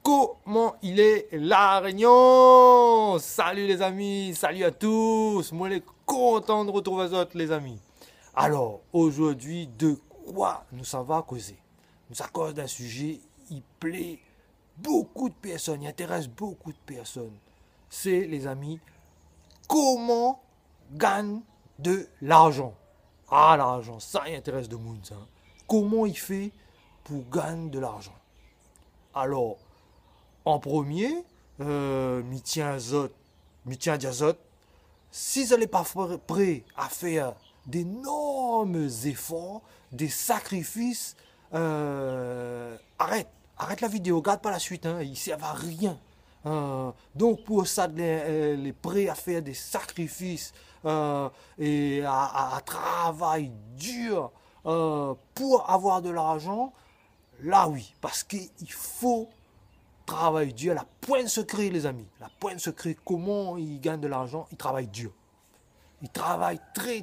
Comment il est la Réunion? Salut les amis, salut à tous. Moi, je suis content de retrouver vous autres, les amis. Alors, aujourd'hui, de quoi nous ça va causer? Nous à cause d'un sujet qui plaît beaucoup de personnes, il intéresse beaucoup de personnes. C'est, les amis, comment gagner de l'argent. Ah, l'argent, ça intéresse de monde, ça. Comment il fait pour gagner de l'argent? Alors, en premier, mi tiens d'azot, si vous n'êtes pas prêt à faire d'énormes efforts, des sacrifices, arrête la vidéo, regarde pas la suite, hein, il ne sert à rien. Donc pour ça, les prêts à faire des sacrifices et à travailler dur pour avoir de l'argent, là oui, parce qu'il faut travailler dur. La pointe secret, les amis, la pointe secret, comment il gagne de l'argent, il travaille dur. Il travaille très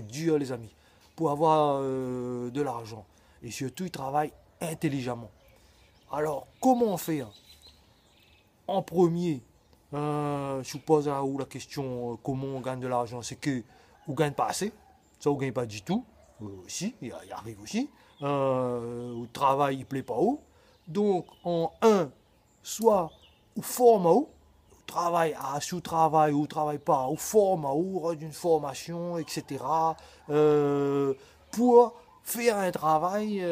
dur, les amis, pour avoir de l'argent. Et surtout, il travaille intelligemment. Alors, comment on fait hein? En premier, je vous pose là où la question comment on gagne de l'argent, c'est que vous ne gagnez pas assez, ça vous ne gagnez pas du tout, aussi, il arrive aussi. Le travail il ne plaît pas où. Donc, en un, soit vous formez où, travail à sous travail ou travail pas, ou forme ou d'une formation, etc. Pour faire un travail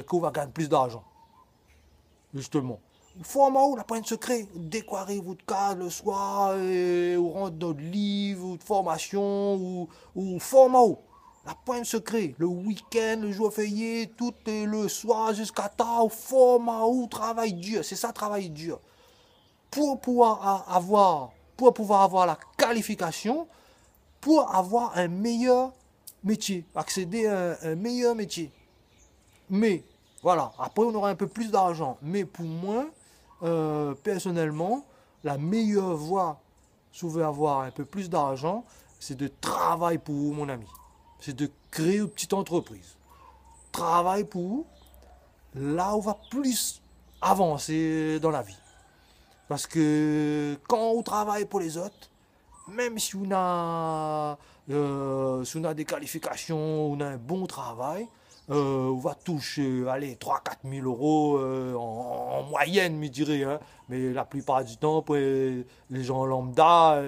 qu'on va gagner plus d'argent, justement. Format ou la pointe secret, décorer votre cas le soir, ou rendre notre livre, ou de formation, ou format ou. La pointe secret, le week-end, le jour férié, tout le soir jusqu'à tard, format ou travail dur, c'est ça travail dur. Pour pouvoir avoir la qualification, pour avoir un meilleur métier, accéder à un meilleur métier. Mais, voilà, après on aura un peu plus d'argent. Mais pour moi, personnellement, la meilleure voie, si vous voulez avoir un peu plus d'argent, c'est de travailler pour vous, mon ami. C'est de créer une petite entreprise. Travail pour vous, là où on va plus avancer dans la vie. Parce que quand on travaille pour les autres, même si on a des qualifications, on a un bon travail, on va toucher allez, 3 000 à 4 000 euros en moyenne, je dirais. Hein. Mais la plupart du temps, pour les gens lambda,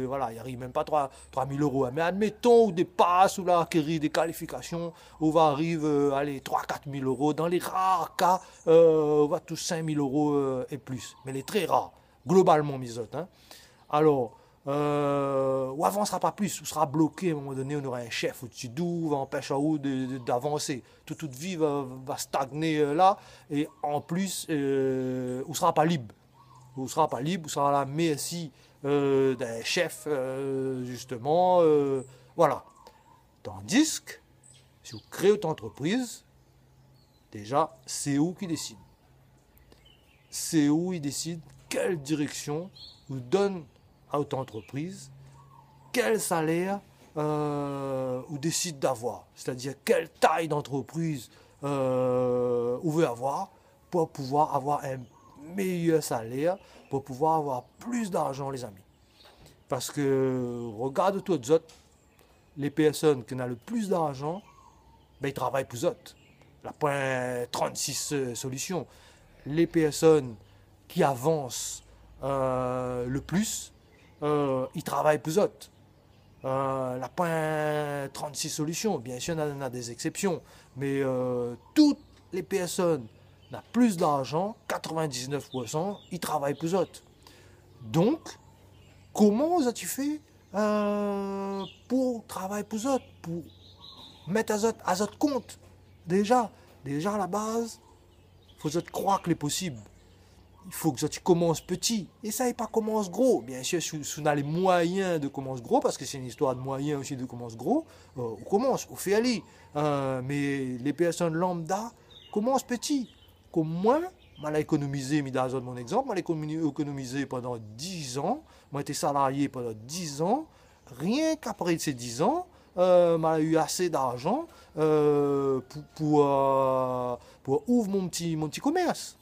voilà, ils n'arrivent même pas à 3 000 euros. Hein. Mais admettons, on dépasse, on a acquis des qualifications, on va arriver allez, 3 000 à 4 000 euros. Dans les rares cas, on va toucher 5 000 euros et plus. Mais les très rares, globalement, mes autres. Hein. Alors, ou avancera pas plus, ou sera bloqué à un moment donné, on aura un chef au-dessus d'où, va empêcher d'avancer. Toute vie va stagner là, et en plus, on sera pas libre. On sera pas libre, on sera à la merci d'un chef, justement. Voilà. Tandis que, si vous créez votre entreprise, déjà, c'est où qui décide. C'est où il décide quelle direction vous donne à votre entreprise, quel salaire vous décide d'avoir, c'est-à-dire quelle taille d'entreprise vous voulez avoir pour pouvoir avoir un meilleur salaire, pour pouvoir avoir plus d'argent, les amis. Parce que regarde toutes les autres, les personnes qui ont le plus d'argent, ben, ils travaillent pour autres. La point 36 solutions. Les personnes qui avancent le plus, ils travaillent pour autres. La point 36 solutions, bien sûr, on a des exceptions, mais toutes les personnes qui ont plus d'argent, 99%, ils travaillent pour autres. Donc, comment as-tu fait pour travailler pour autres, pour mettre à autres compte? Déjà à la base, il faut croire que c'est possible. Il faut que tu commences petit. Et ça, pas commence gros. Bien sûr, si on a les moyens de commencer gros, parce que c'est une histoire de moyens aussi de commencer gros, on commence, on fait aller. Mais les personnes lambda commencent petit. Comme moi, je l'ai économisé, mis dans mon exemple, je l'ai économisé pendant 10 ans. Moi, j'étais salarié pendant 10 ans. Rien qu'après ces 10 ans, j'ai eu assez d'argent pour ouvrir mon petit commerce.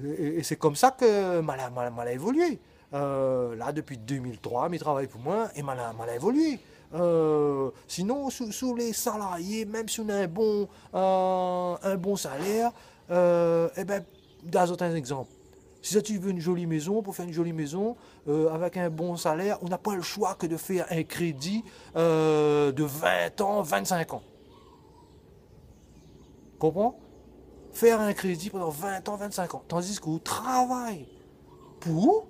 Et c'est comme ça que m'a évolué. Là, depuis 2003, je travaille pour moi et m'a évolué. Sinon, sous les salariés, même si on a un bon salaire, eh ben, dans un exemple. Si tu veux une jolie maison, pour faire une jolie maison, avec un bon salaire, on n'a pas le choix que de faire un crédit de 20 ans, 25 ans. Comprends? Faire un crédit pendant 20 ans, 25 ans. Tandis qu'on travaille pour,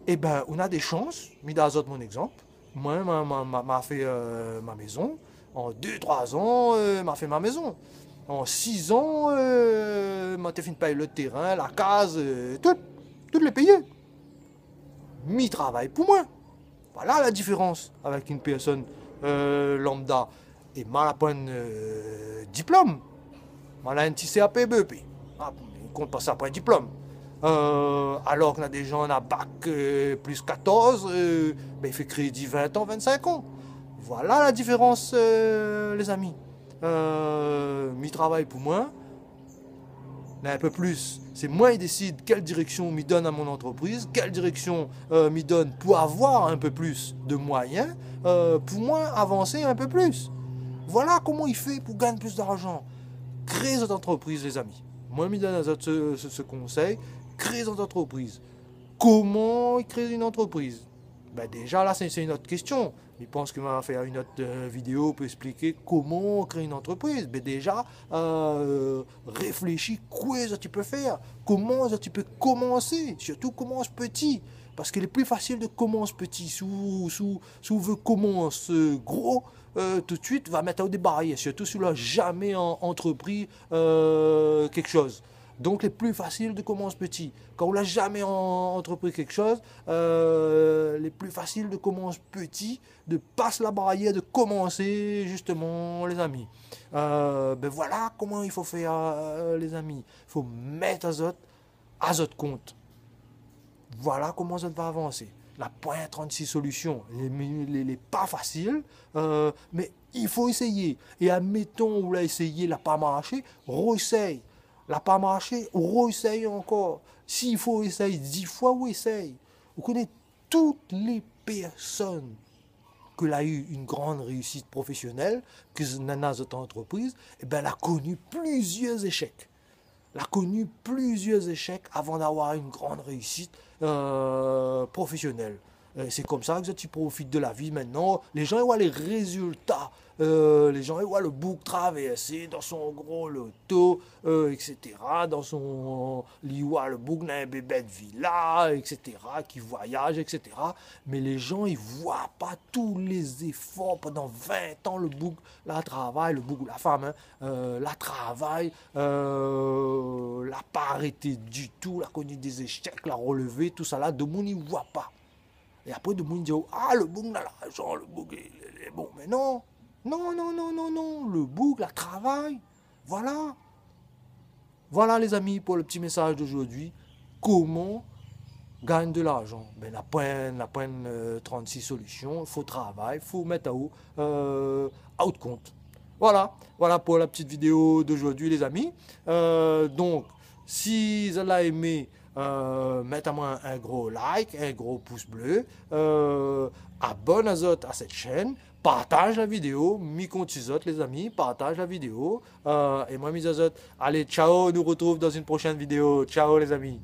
eh ben, on a des chances, mis dans mon exemple. Moi, m'a fait ma maison. En 2 3 ans, m'a fait ma maison. En 6 ans, m'a fait payer le terrain, la case, tout les payé. Mi travail pour moi. Voilà la différence avec une personne lambda. Et m'a pas un diplôme. M'a un petit CAP BEP. Ah, on compte pas ça pour un diplôme. Alors qu'on a des gens à bac plus 14, ben il fait crédit 20 ans, 25 ans. Voilà la différence, les amis. Mi travail pour moi, un peu plus. C'est moi qui décide quelle direction m'y donne à mon entreprise, quelle direction m'y donne pour avoir un peu plus de moyens, pour moi avancer un peu plus. Voilà comment il fait pour gagner plus d'argent. Créez votre entreprise, les amis. Moi, je donne ce conseil. Créez votre entreprise. Comment créer une entreprise? Ben déjà, là, c'est une autre question. Je pense qu'il va faire une autre vidéo pour expliquer comment créer une entreprise. Mais déjà, réfléchis quoi tu peux faire. Comment tu peux commencer. Surtout, commence petit. Parce qu'il est plus facile de commencer petit. Si vous veut commencer gros, tout de suite, va mettre des barrières. Surtout si vous n'avez jamais entrepris quelque chose. Donc, c'est plus facile de commencer petit. Quand on n'a jamais entrepris quelque chose, c'est plus facile de commencer petit, de passer la barrière, de commencer justement, les amis. Ben voilà comment il faut faire, les amis. Il faut mettre à votre compte. Voilà comment ça va avancer. La pointe 36 solutions, les pas facile, mais il faut essayer. Et admettons, vous l'avez essayé, n'a pas marché, réessaye. N'a pas marché, réessaye encore. S'il faut essayer 10 fois, ou essaye. Vous connaissez toutes les personnes que a eu une grande réussite professionnelle, que dans notre entreprise, et ben, elle a connu plusieurs échecs. Elle a connu plusieurs échecs avant d'avoir une grande réussite professionnelle. C'est comme ça que tu profites de la vie maintenant. Les gens ils voient les résultats. Les gens ils voient le bouc traversé dans son gros loto, etc. Dans son... Ils voient le bouc dans un bébé de villa, etc. Qui voyage, etc. Mais les gens ils voient pas tous les efforts pendant 20 ans. Le bouc la travaille, le bouc ou la femme, la travaille, l'a pas arrêté du tout, l'a connu des échecs, l'a relevé, tout ça là. De monde ils voient pas. Et après, de monde dit, ah, le bouc a l'argent, le bouc est bon. Mais non, non, non, non, non, non. Le bouc, la travail. Voilà. Voilà, les amis, pour le petit message d'aujourd'hui. Comment gagner de l'argent? Ben, la pointe 36 solutions. Il faut travailler, il faut mettre à haut compte. Voilà. Voilà pour la petite vidéo d'aujourd'hui, les amis. Donc, si vous avez aimé, mettez-moi un gros like, un gros pouce bleu, abonnez-vous à cette chaîne, partage la vidéo, les amis, partage la vidéo, et moi, allez, ciao, on nous retrouve dans une prochaine vidéo, ciao les amis.